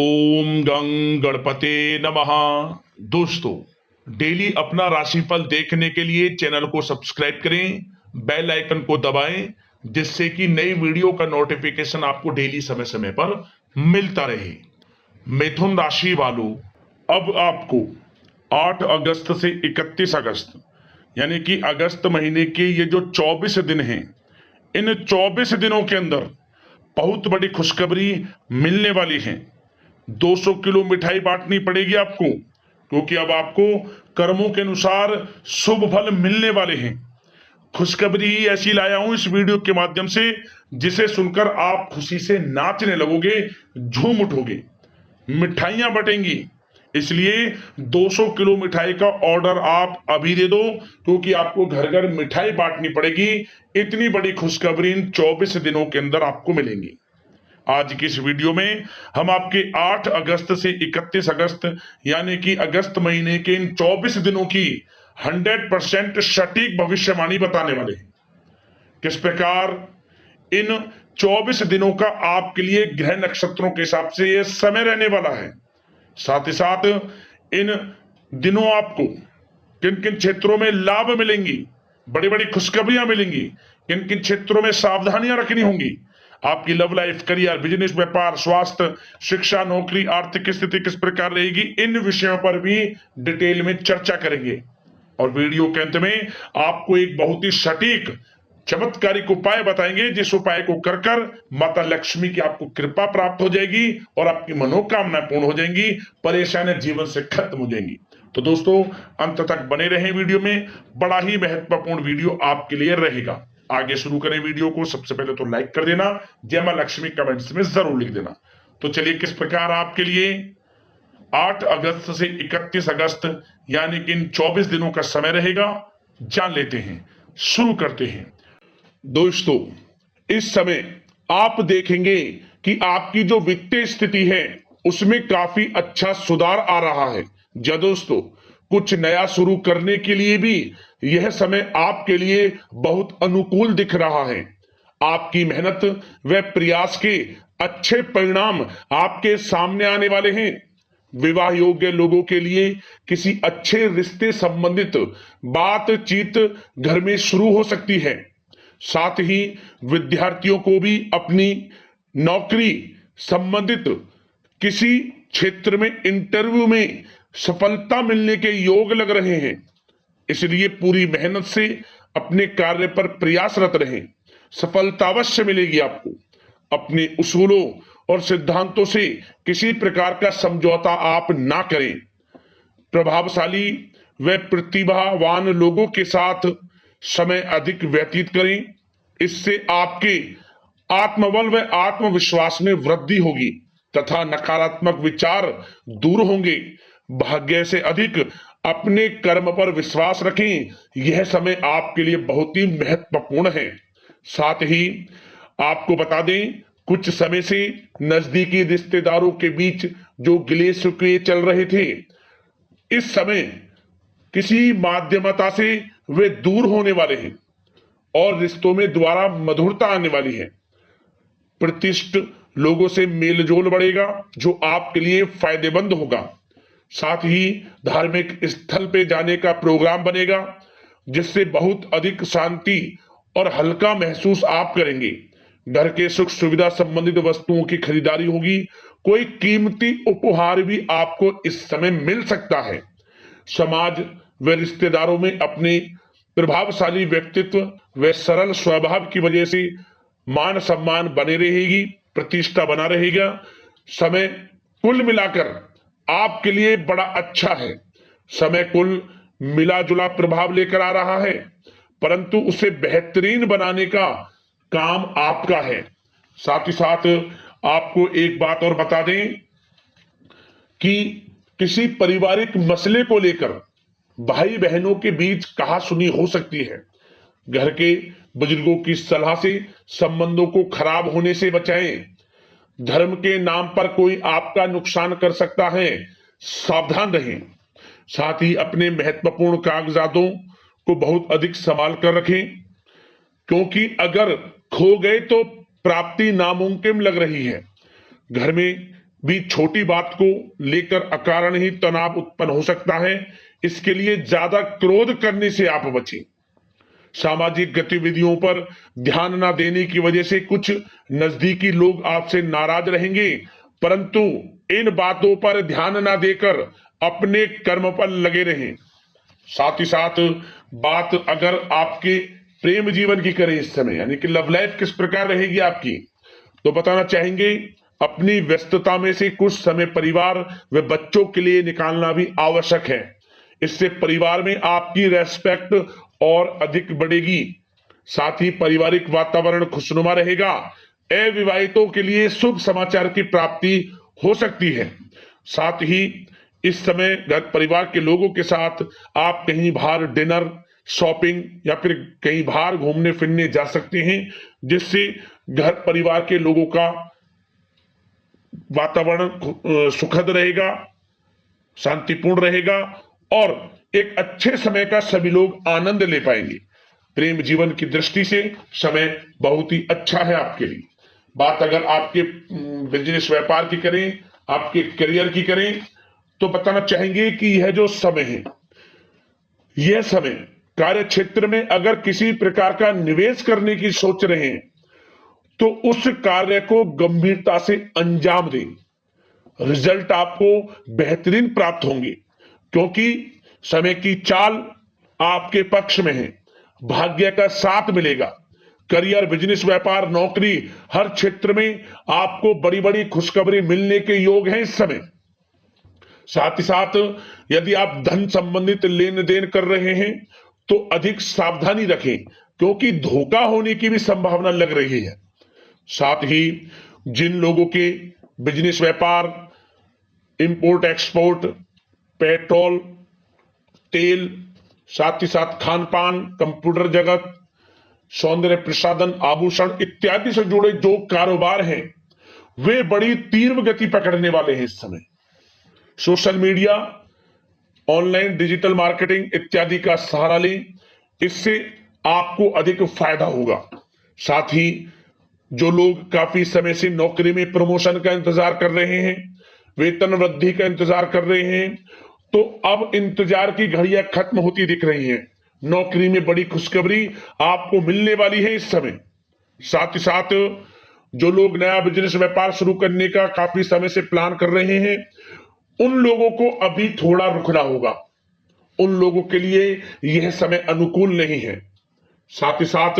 ओम गं गणपते नमः। दोस्तों, डेली अपना राशिफल देखने के लिए चैनल को सब्सक्राइब करें, बेल आइकन को दबाएं, जिससे कि नई वीडियो का नोटिफिकेशन आपको डेली समय समय पर मिलता रहे। मिथुन राशि वालों, अब आपको 8 अगस्त से 31 अगस्त यानी कि अगस्त महीने के ये जो 24 दिन हैं, इन 24 दिनों के अंदर बहुत बड़ी खुशखबरी मिलने वाली है। 200 किलो मिठाई बांटनी पड़ेगी आपको, क्योंकि अब आपको कर्मों के अनुसार शुभ फल मिलने वाले हैं। खुशखबरी ही ऐसी लाया हूं इस वीडियो के माध्यम से, जिसे सुनकर आप खुशी से नाचने लगोगे, झूम उठोगे। मिठाइयां बटेंगी, इसलिए 200 किलो मिठाई का ऑर्डर आप अभी दे दो, क्योंकि आपको घर घर मिठाई बांटनी पड़ेगी। इतनी बड़ी खुशखबरी इन 24 दिनों के अंदर आपको मिलेंगी। आज की इस वीडियो में हम आपके 8 अगस्त से 31 अगस्त यानी कि अगस्त महीने के इन 24 दिनों की 100% सटीक भविष्यवाणी बताने वाले हैं। किस प्रकार इन 24 दिनों का आपके लिए ग्रह नक्षत्रों के हिसाब से यह समय रहने वाला है। साथ ही साथ इन दिनों आपको किन किन क्षेत्रों में लाभ मिलेंगी, बड़ी बड़ी खुशखबरियां मिलेंगी, किन किन क्षेत्रों में सावधानियां रखनी होंगी, आपकी लव लाइफ, करियर, बिजनेस, व्यापार, स्वास्थ्य, शिक्षा, नौकरी, आर्थिक स्थिति किस प्रकार रहेगी, इन विषयों पर भी डिटेल में चर्चा करेंगे। और वीडियो के अंत में आपको एक बहुत ही सटीक चमत्कारिक उपाय बताएंगे, जिस उपाय को कर कर माता लक्ष्मी की आपको कृपा प्राप्त हो जाएगी और आपकी मनोकामना पूर्ण हो जाएंगी, परेशानियां जीवन से खत्म हो जाएंगी। तो दोस्तों, अंत तक बने रहें वीडियो में, बड़ा ही महत्वपूर्ण वीडियो आपके लिए रहेगा। आगे शुरू करें वीडियो को। सबसे पहले तो लाइक कर देना, जय मां लक्ष्मी कमेंट्स में जरूर लिख देना। तो चलिए, किस प्रकार आपके लिए 8 अगस्त से 31 अगस्त यानी कि इन 24 दिनों का समय रहेगा, जान लेते हैं, शुरू करते हैं। दोस्तों, इस समय आप देखेंगे कि आपकी जो वित्तीय स्थिति है उसमें काफी अच्छा सुधार आ रहा है। जी दोस्तों, कुछ नया शुरू करने के लिए भी यह समय आपके लिए बहुत अनुकूल दिख रहा है। आपकी मेहनत व प्रयास के अच्छे परिणाम आपके सामने आने वाले हैं। विवाह योग्य लोगों के लिए किसी अच्छे रिश्ते संबंधित बातचीत घर में शुरू हो सकती है। साथ ही विद्यार्थियों को भी अपनी नौकरी संबंधित किसी क्षेत्र में इंटरव्यू में सफलता मिलने के योग लग रहे हैं। इसलिए पूरी मेहनत से अपने कार्य पर प्रयासरत रहें, सफलता अवश्य मिलेगी आपको। अपने उसूलों और सिद्धांतों से किसी प्रकार का समझौता आप ना करें। प्रभावशाली व प्रतिभावान लोगों के साथ समय अधिक व्यतीत करें, इससे आपके आत्मबल व आत्मविश्वास में वृद्धि होगी तथा नकारात्मक विचार दूर होंगे। भाग्य से अधिक अपने कर्म पर विश्वास रखें, यह समय आपके लिए बहुत ही महत्वपूर्ण है। साथ ही आपको बता दें, कुछ समय से नजदीकी रिश्तेदारों के बीच जो गिले शिकवे चल रहे थे, इस समय किसी माध्यमता से वे दूर होने वाले हैं और रिश्तों में दोबारा मधुरता आने वाली है। प्रतिष्ठित लोगों से मेलजोल बढ़ेगा, जो आपके लिए फायदेमंद होगा। साथ ही धार्मिक स्थल पे जाने का प्रोग्राम बनेगा, जिससे बहुत अधिक शांति और हल्का महसूस आप करेंगे। घर के सुख सुविधा संबंधित वस्तुओं की खरीदारी होगी। कोई कीमती उपहार भी आपको इस समय मिल सकता है। समाज व रिश्तेदारों में अपने प्रभावशाली व्यक्तित्व व सरल स्वभाव की वजह से मान सम्मान बने रहेगी, प्रतिष्ठा बना रहेगा। समय कुल मिलाकर आपके लिए बड़ा अच्छा है। समय कुल मिला जुला प्रभाव लेकर आ रहा है, परंतु उसे बेहतरीन बनाने का काम आपका है। साथ ही साथ आपको एक बात और बता दें कि किसी पारिवारिक मसले को लेकर भाई बहनों के बीच कहासुनी हो सकती है। घर के बुजुर्गों की सलाह से संबंधों को खराब होने से बचाएं। धर्म के नाम पर कोई आपका नुकसान कर सकता है, सावधान रहें। साथ ही अपने महत्वपूर्ण कागजातों को बहुत अधिक संभाल कर रखें, क्योंकि अगर खो गए तो प्राप्ति नामुमकिन लग रही है। घर में भी छोटी बात को लेकर अकारण ही तनाव उत्पन्न हो सकता है। इसके लिए ज्यादा क्रोध करने से आप बचें। सामाजिक गतिविधियों पर ध्यान न देने की वजह से कुछ नजदीकी लोग आपसे नाराज रहेंगे, परंतु इन बातों पर ध्यान न देकर अपने कर्म पर लगे रहें। साथ ही साथ बात अगर आपके प्रेम जीवन की करें इस समय, यानी कि लव लाइफ किस प्रकार रहेगी आपकी, तो बताना चाहेंगे अपनी व्यस्तता में से कुछ समय परिवार व बच्चों के लिए निकालना भी आवश्यक है। इससे परिवार में आपकी रेस्पेक्ट और अधिक बढ़ेगी। साथ ही पारिवारिक वातावरण खुशनुमा रहेगा। अविवाहितों के लिए शुभ समाचार की प्राप्ति हो सकती है। साथ ही इस समय घर परिवार के लोगों के साथ आप कहीं बाहर डिनर, शॉपिंग या फिर कहीं बाहर घूमने फिरने जा सकते हैं, जिससे घर परिवार के लोगों का वातावरण सुखद रहेगा, शांतिपूर्ण रहेगा और एक अच्छे समय का सभी लोग आनंद ले पाएंगे। प्रेम जीवन की दृष्टि से समय बहुत ही अच्छा है आपके लिए। बात अगर आपके बिजनेस व्यापार की करें, आपके करियर की करें, तो बताना चाहेंगे कि यह जो समय है, यह समय कार्य क्षेत्र में अगर किसी प्रकार का निवेश करने की सोच रहे हैं तो उस कार्य को गंभीरता से अंजाम दें। रिजल्ट आपको बेहतरीन प्राप्त होंगे, क्योंकि समय की चाल आपके पक्ष में है। भाग्य का साथ मिलेगा। करियर, बिजनेस, व्यापार, नौकरी, हर क्षेत्र में आपको बड़ी बड़ी खुशखबरी मिलने के योग हैं इस समय। साथ ही साथ यदि आप धन संबंधित लेन देन कर रहे हैं तो अधिक सावधानी रखें, क्योंकि धोखा होने की भी संभावना लग रही है। साथ ही जिन लोगों के बिजनेस, व्यापार, इंपोर्ट एक्सपोर्ट, पेट्रोल, तेल, साथ ही साथ खान पान, कंप्यूटर जगत, सौंदर्य प्रसाधन, आभूषण इत्यादि से जुड़े जो कारोबार हैं, वे बड़ी तीव्र गति पकड़ने वाले हैं इस समय। Social media, online digital marketing इत्यादि का सहारा लें, इससे आपको अधिक फायदा होगा। साथ ही जो लोग काफी समय से नौकरी में प्रमोशन का इंतजार कर रहे हैं, वेतन वृद्धि का इंतजार कर रहे हैं, तो अब इंतजार की घड़ियां खत्म होती दिख रही हैं। नौकरी में बड़ी खुशखबरी आपको मिलने वाली है इस समय। साथ ही साथ जो लोग नया बिजनेस व्यापार शुरू करने का काफी समय से प्लान कर रहे हैं, उन लोगों को अभी थोड़ा रुकना होगा। उन लोगों के लिए यह समय अनुकूल नहीं है। साथ ही साथ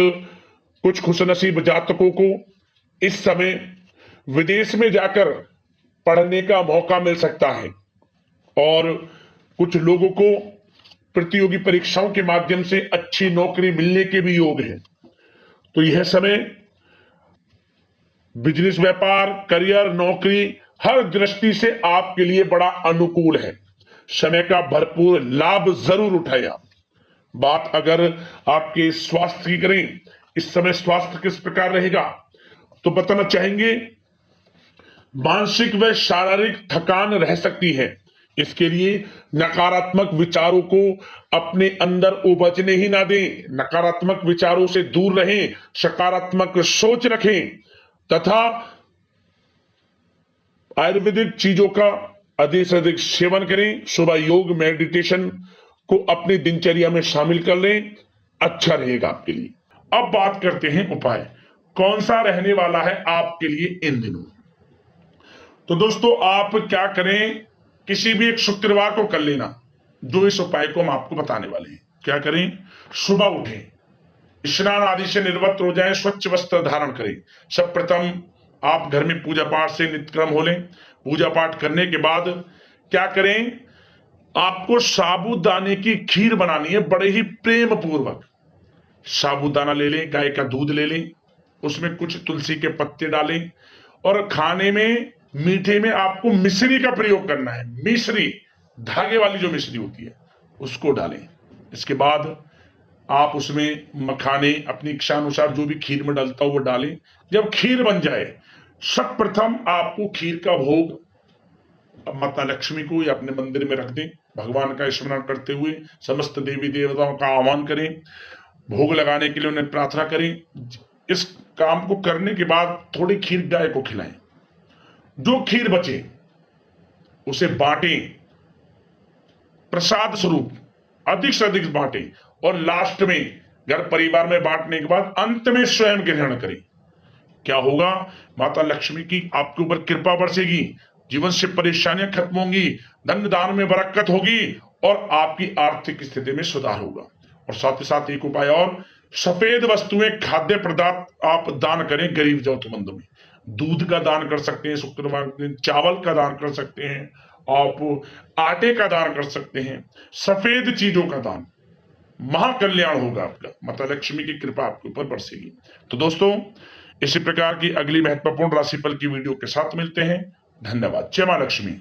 कुछ खुशनसीब जातकों को इस समय विदेश में जाकर पढ़ने का मौका मिल सकता है और कुछ लोगों को प्रतियोगी परीक्षाओं के माध्यम से अच्छी नौकरी मिलने के भी योग हैं। तो यह समय बिजनेस, व्यापार, करियर, नौकरी हर दृष्टि से आपके लिए बड़ा अनुकूल है। समय का भरपूर लाभ जरूर उठाएं आप। बात अगर आपके स्वास्थ्य की करें, इस समय स्वास्थ्य किस प्रकार रहेगा, तो बताना चाहेंगे मानसिक व शारीरिक थकान रह सकती है। इसके लिए नकारात्मक विचारों को अपने अंदर उबजने ही ना दें। नकारात्मक विचारों से दूर रहें, सकारात्मक सोच रखें तथा आयुर्वेदिक चीजों का अधिक से अधिक सेवन करें। सुबह योग, मेडिटेशन को अपनी दिनचर्या में शामिल कर लें, अच्छा रहेगा आपके लिए। अब बात करते हैं उपाय, कौन सा रहने वाला है आपके लिए इन दिनों। तो दोस्तों आप क्या करें, किसी भी एक शुक्रवार को कर लेना। जो इस उपाय को हम आपको बताने वाले हैं, क्या करें, सुबह उठें, स्नान आदि से निर्वृत्त हो जाएं, स्वच्छ वस्त्र धारण करें। सब प्रथम आप घर में पूजा पाठ से नित्यक्रम हो लें। पूजा पाठ करने के बाद क्या करें, आपको साबूदाने की खीर बनानी है, बड़े ही प्रेम पूर्वक। साबूदाना ले लें, गाय का दूध ले लें, उसमें कुछ तुलसी के पत्ते डालें और खाने में मीठे में आपको मिश्री का प्रयोग करना है। मिश्री, धागे वाली जो मिश्री होती है, उसको डालें। इसके बाद आप उसमें मखाने अपनी इच्छा अनुसार जो भी खीर में डालता हो वो डालें। जब खीर बन जाए, सब प्रथम आपको खीर का भोग माता लक्ष्मी को या अपने मंदिर में रख दें। भगवान का स्मरण करते हुए समस्त देवी देवताओं का आह्वान करें, भोग लगाने के लिए उन्हें प्रार्थना करें। इस काम को करने के बाद थोड़ी खीर गाय को खिलाएं। जो खीर बचे उसे बांटें, प्रसाद स्वरूप अधिक से अधिक बांटें, और लास्ट में घर परिवार में बांटने के बाद अंत में स्वयं ग्रहण करें। क्या होगा? माता लक्ष्मी की आपके ऊपर कृपा बरसेगी, जीवन से परेशानियां खत्म होंगी, धन दान में बरकत होगी और आपकी आर्थिक स्थिति में सुधार होगा। और साथ ही साथ एक उपाय और, सफेद वस्तुएं, खाद्य पदार्थ आप दान करें गरीब जरूरतमंदों में। दूध का दान कर सकते हैं शुक्रवार के दिन, चावल का दान कर सकते हैं, आप आटे का दान कर सकते हैं, सफेद चीजों का दान, महाकल्याण होगा आपका, माता लक्ष्मी की कृपा आपके ऊपर बरसेगी। तो दोस्तों, इसी प्रकार की अगली महत्वपूर्ण राशिफल की वीडियो के साथ मिलते हैं। धन्यवाद। जय मां लक्ष्मी।